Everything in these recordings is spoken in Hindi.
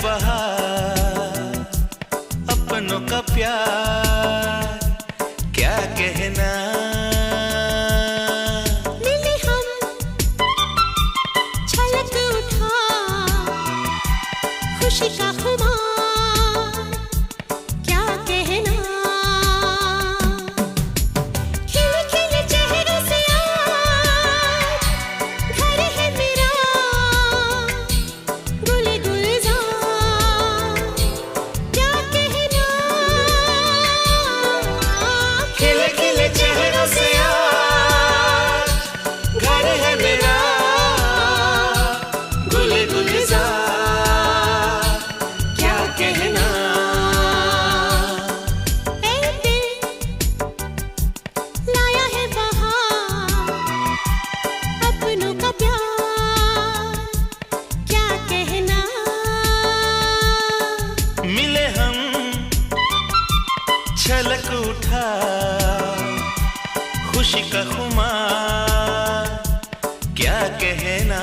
बहार, अपनों का प्यार क्या कहना। मिले हम छलक उठा खुशी का खुमार क्या कहना। खिले खिले चेहरों से आज घर है मेरा गुले गुलजार क्या कहना। खिले खिले चेहरों से आज घर है मेरा गुले गुलजार क्या कहना। ऐ दिल लाया है बहार, अपनों का प्यार क्या कहना। मिले हम छलक उठा खुशी का खुमार क्या कहना।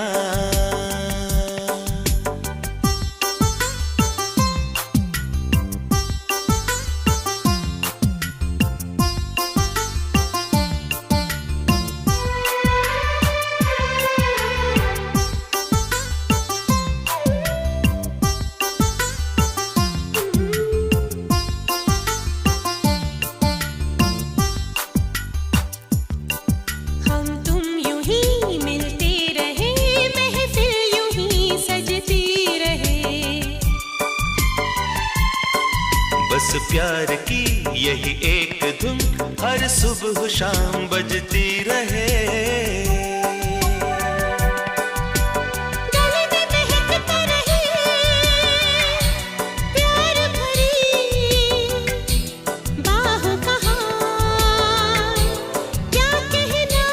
हम तुम यूं ही मिलते रहे, महफिल यूं ही सजती रहे। बस प्यार की यही एक धुन हर सुबह शाम बजती रहे। गले में महकता रहे प्यार भरी बाहों का हार क्या कहना।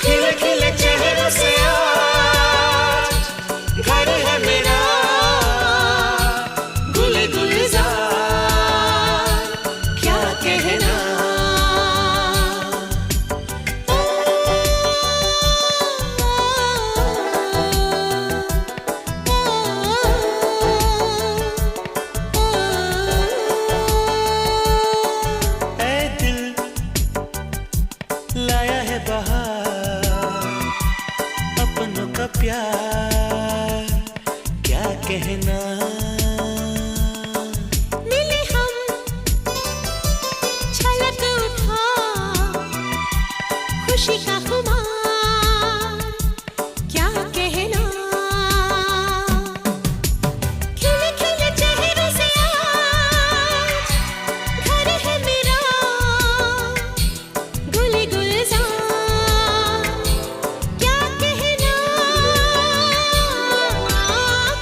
खिले खिले चेहरों से आज घर है मेरा गुले गुलजार क्या कहना। ऐ दिल लाया है बहार, अपनों का प्यार क्या कहना। मिले हम छलक उठा खुशी का खुमार क्या कहना। खिले खिले चेहरों से आज घर है मेरा गुले गुलजार क्या कहना।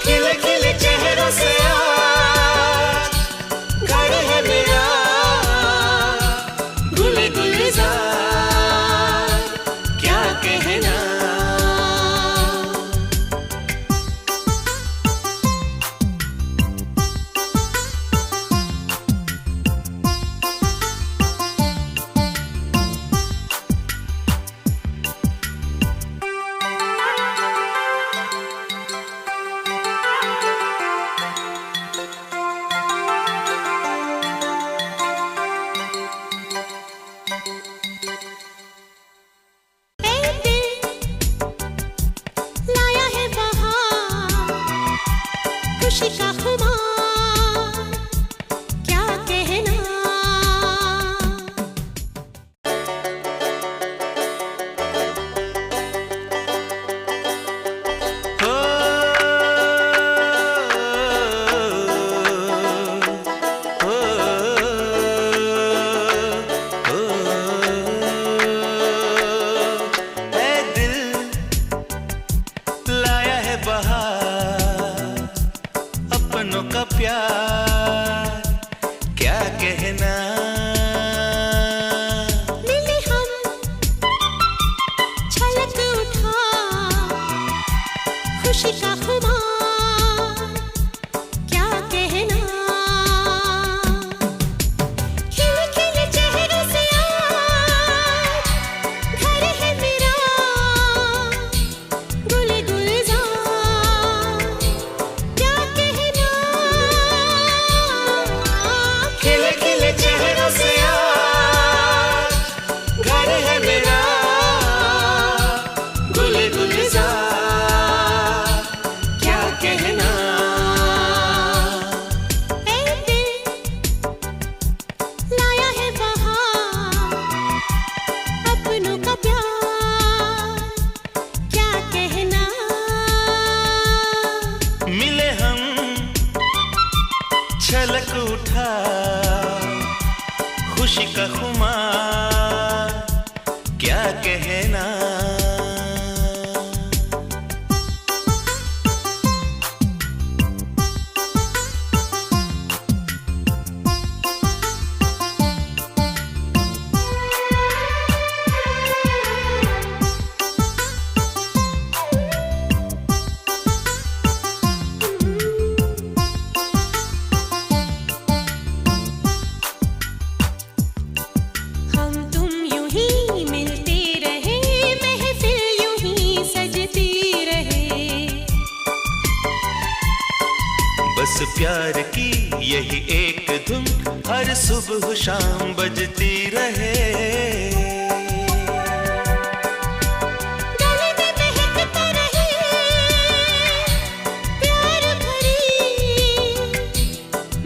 खिले खिले चेहरों से आज घर है मेरा गुले गुलजार क्या कहना। ऐ दिल लाया है बहार, खुशी का खुमार क्या कहना। हो, हो, हो, ऐ दिल लाया है बहार, उठा खुशी का खुमार, क्या कहना। बस प्यार की यही एक धुन हर सुबह शाम बजती रहे। गले में महकता रहे प्यार भरी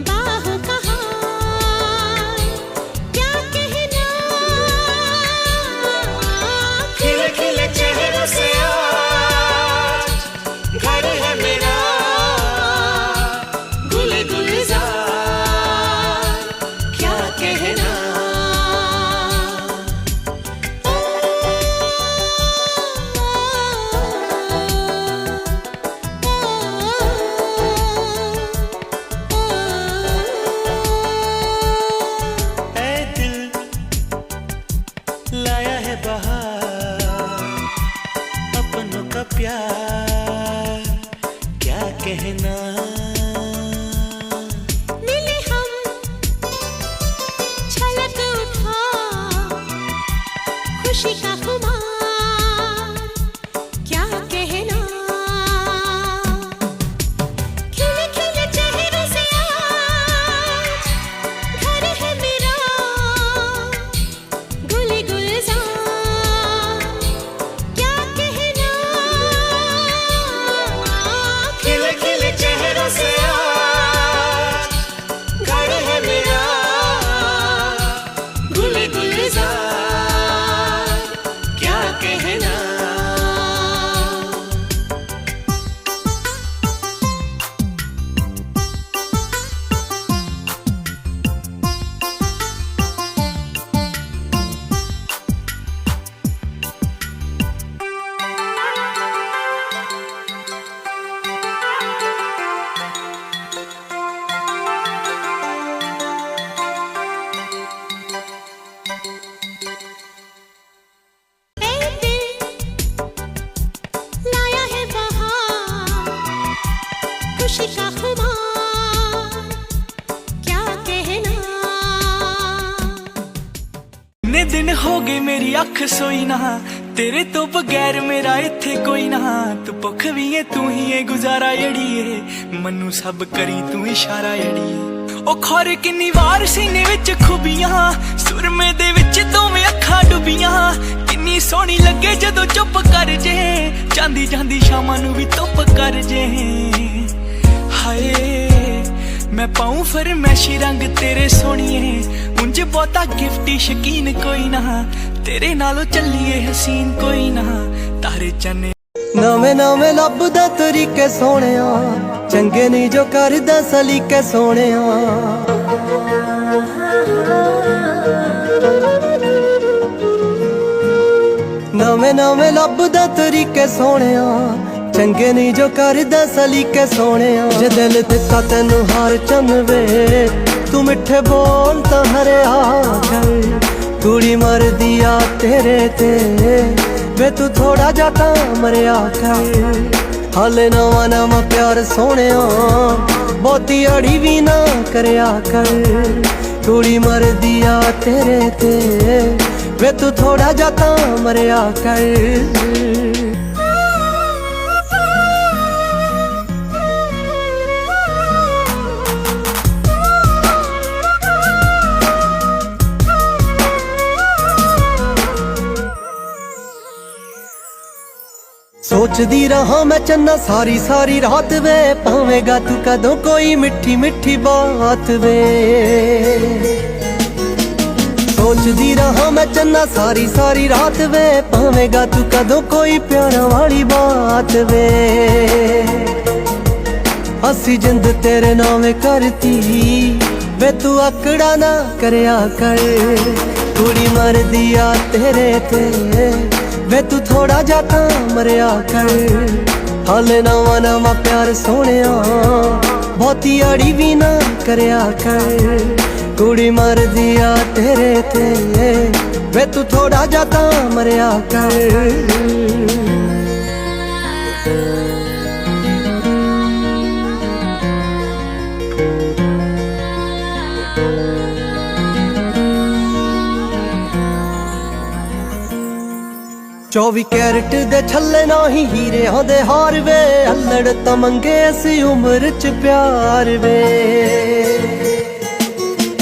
बाहों का हार, क्या कहना। खिले खिले चेहरों से आज घर है मेरा, लाया है बहार अपनों का प्यार, क्या कहना। मिले हम छलक उठा खुशी का खुमार, क्या कहना। खिले खिले चेहरों से आज घर है मेरा, गुले गुलजार, क्या कहना। खिले खिले चेहरों से आज घर है मेरा, गुले गुलजार, क्या कहना। लाया है बहार खुशी का खुमार, क्या कहना। इन्ने दिन हो गए मेरी अख सोई ना, तेरे तो बगैर मेरा इत्थे कोई ना। तू भुख भी है तू ही है गुजारा जड़ीए, मनु सब करी तू इशारा जड़ीए। ओ खौर किन्नी वार सीने विच खुबियां, सुरमे दे विच दोवें अखां डुबियां। किन्नी सोहनी लगे जदों चुप कर जे, जांदी जांदी शामां नूं भी धुप कर जे। हाय मैं पाऊं फरमैशी रंग तेरे सोहणिए, उंज बहुता गिफ्टी शकीन कोई ना। तेरे नालों चलिए हसीन कोई ना, तारे चन्ने नवे नवे लभदा तरीके सोहणिया, चंगे नहीं जो करदा सलीके सोहणिया। नवे नवे लभदा तरीके सोहणिया, चंगे नहीं जो करदा सलीके सोहणिया। जे दिल दिता तैनू हार चंवे, तू मिठे बोल तां हरिया कर। कुड़ी मरदी आ तेरे ते, वे तू थोड़ा जाता मरिया कर। हाले नवा नवा प्यार सोहणिया, बहुती अड़ी भी ना करया कर। कुड़ी मरदी आ तेरे ते, वे तू थोड़ा जाता मरिया कर। सोचदी रहा मैं चन्ना सारी सारी रात वे, पावेगा तू कदों कोई मिठी मिठी बात वे। सोचदी रहा मैं चन्ना सारी सारी रात वे, पावेगा तू कदों कोई प्यारा वाली बात वे। असी जिंद तेरे नामे करती, ਵੇ ਤੂੰ ਆਕੜਾ ਨਾ ਕਰਿਆ ਕਰ ਕੁੜੀ ਮਰਦੀ ਆ ਤੇਰੇ ਤੇ ਵੇ ਤੂੰ ਥੋੜਾ ਜਾ ਤਾਂ ਮਰਿਆ ਕਰ ਹਾਲੇ ਨਵਾਂ ਨਵਾਂ ਪਿਆਰ ਸੋਹਣਿਆ ਬਹੁਤੀ ਅੜੀ ਵੀ ਨਾ ਕਰਿਆ ਕਰ ਕੁੜੀ ਮਰਦੀ ਆ ਤੇਰੇ ਤੇ ਵੇ ਤੂੰ ਥੋੜਾ ਜਾ ਤਾਂ ਮਰਿਆ ਕਰ 24 ਕੈਰਟ ਦੇ ਛੱਲੇ ਨਹੀਂ ਹੀਰਿਆਂ ਦੇ ਹਾਰ ਵੇ ਅਲੜ ਤਾਂ ਮੰਗੇ ਸੀ ਉਮਰ ਚ ਪਿਆਰ ਵੇ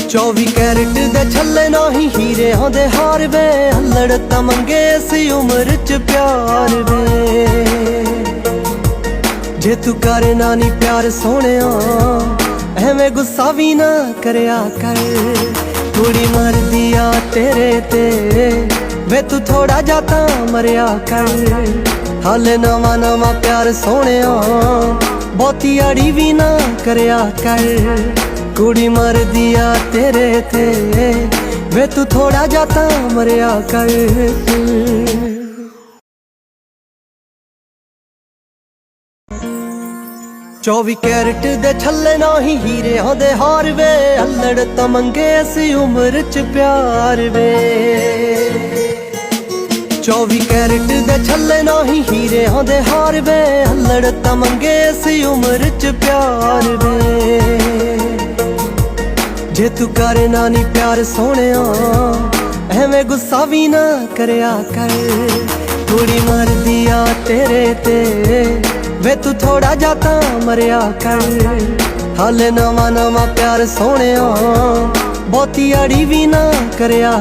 24 ਕੈਰਟ ਦੇ ਛੱਲੇ ਨਹੀਂ ਹੀਰਿਆਂ ਦੇ ਹਾਰ ਵੇ ਅਲੜ ਤਾਂ ਮੰਗੇ ਸੀ ਉਮਰ ਚ ਪਿਆਰ ਵੇ ਜੇ ਤੂੰ ਕਰੇ ਨਾ ਨੀ ਪਿਆਰ ਸੋਹਣਿਆ ਐਵੇਂ ਗੁੱਸਾ ਵੀ ਨਾ ਕਰਿਆ ਕਰ ਕੁੜੀ ਮਰਦੀ ਆ ਤੇਰੇ ਤੇ ਵੇ ਤੂੰ ਥੋੜਾ ਜਾ ਤਾਂ ਮਰਿਆ ਕਰ ਹਾਲੇ ਨਵਾਂ ਨਵਾਂ ਪਿਆਰ ਸੋਹਣਿਆ ਬਹੁਤੀ ਅੜੀ ਵੀ ਨਾ ਕਰਿਆ ਕਰ ਕੁੜੀ ਮਰਦੀ ਆ ਤੇਰੇ ਤੇ ਵੇ ਤੂੰ ਥੋੜਾ ਜਾ ਤਾਂ ਮਰਿਆ ਕਰ 24 ਕੈਰਟ ਦੇ ਛੱਲੇ ਨਹੀਂ ਹੀਰਿਆਂ ਦੇ ਹਾਰ ਵੇ ਅਲੜ ਤਾਂ ਮੰਗੇ ਸੀ ਉਮਰ ਚ ਪਿਆਰ ਵੇ 24 ਕੈਰਟ ਦੇ ਛੱਲੇ ਨਹੀਂ ਹੀਰਿਆਂ ਦੇ ਹਾਰ ਵੇ ਅਲੜ ਤਾਂ ਮੰਗੇ ਸੀ ਉਮਰ ਚ ਪਿਆਰ ਵੇ ਜੇ ਤੂੰ ਕਰੇ ਨਾ ਨੀ ਪਿਆਰ ਸੋਹਣਿਆ ਐਵੇਂ ਗੁੱਸਾ ਵੀ ਨਾ ਕਰਿਆ ਕਰ ਕੁੜੀ ਮਰਦੀ ਆ ਤੇਰੇ ਤੇ ਵੇ ਤੂੰ ਥੋੜਾ ਜਾ ਤਾਂ ਮਰਿਆ ਕਰ ਹਾਲੇ ਨਵਾਂ ਨਵਾਂ ਪਿਆਰ ਸੋਹਣਿਆ ਬਹੁਤੀ ਅੜੀ ਵੀ ਨਾ ਕਰਿਆ